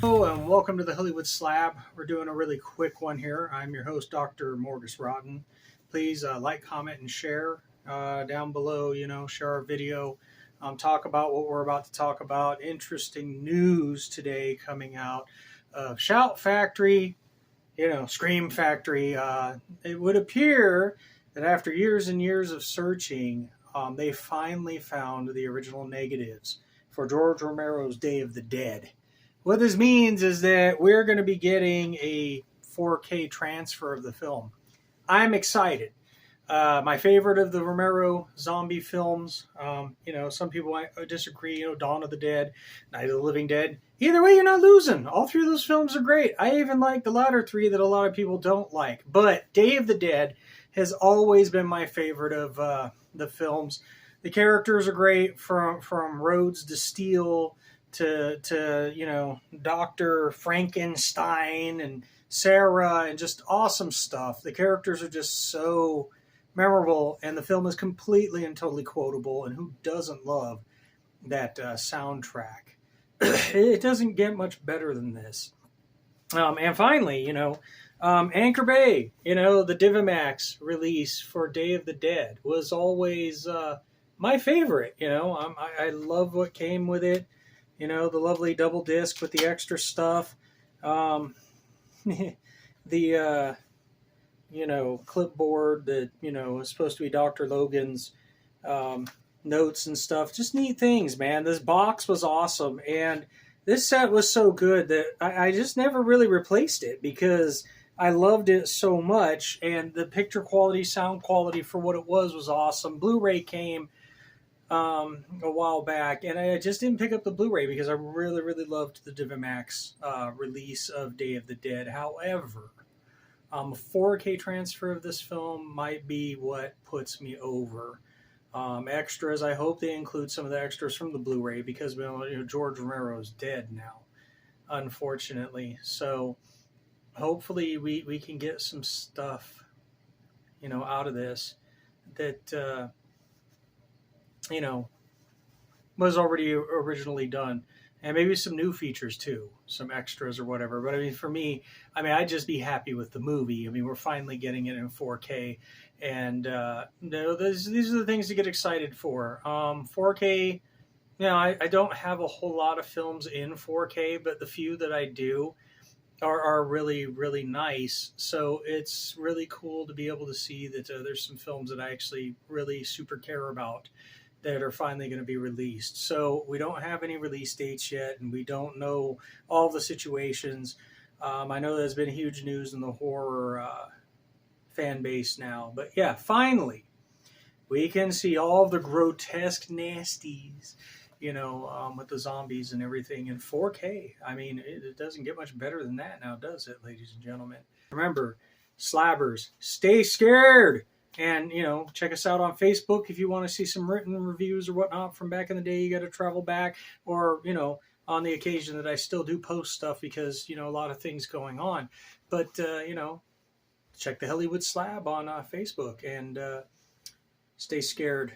Hello and welcome to the Hellywood Slab. We're doing a really quick one here. I'm your host, Dr. Morgus Rotten. Please like, comment, and share down below. Share our video. Talk about what we're about to talk about. Interesting news today coming out of Shout Factory, Scream Factory. It would appear that after years and years of searching, they finally found the original negatives for George Romero's Day of the Dead. What this means is that we're going to be getting a 4K transfer of the film. I'm excited. My favorite of the Romero zombie films. Some people might disagree. Dawn of the Dead, Night of the Living Dead. Either way, you're not losing. All three of those films are great. I even like the latter three that a lot of people don't like. But Day of the Dead has always been my favorite of the films. The characters are great, from Rhodes to Steele to Dr. Frankenstein and Sarah, and just awesome stuff. The characters are just so memorable, and the film is completely and totally quotable, and who doesn't love that soundtrack? It doesn't get much better than this. And finally, Anchor Bay, the Divimax release for Day of the Dead was always my favorite. I love what came with it. The lovely double disc with the extra stuff. The clipboard that, is supposed to be Dr. Logan's notes and stuff. Just neat things, man. This box was awesome. And this set was so good that I just never really replaced it because I loved it so much. And the picture quality, sound quality for what it was awesome. Blu-ray came a while back, and I just didn't pick up the Blu-ray because I really, really loved the Divimax release of Day of the Dead. However, a 4K transfer of this film might be what puts me over. Extras, I hope they include some of the extras from the Blu-ray because George Romero is dead now, unfortunately. So hopefully we can get some stuff, out of this that was already originally done, and maybe some new features too, some extras or whatever. But for me, I'd just be happy with the movie. We're finally getting it in 4K, and these are the things to get excited for. 4K, I don't have a whole lot of films in 4K, but the few that I do are really, really nice. So it's really cool to be able to see that there's some films that I actually really super care about that are finally going to be released. So we don't have any release dates yet, and we don't know all the situations. I know there's been huge news in the horror fan base now. But yeah, finally, we can see all the grotesque nasties, with the zombies and everything in 4K. It doesn't get much better than that now, does it, ladies and gentlemen? Remember, slabbers, stay scared. And, check us out on Facebook if you want to see some written reviews or whatnot from back in the day. You got to travel back, or, on the occasion that I still do post stuff because, a lot of things going on. But, check the Hellywood Slab on Facebook, and stay scared.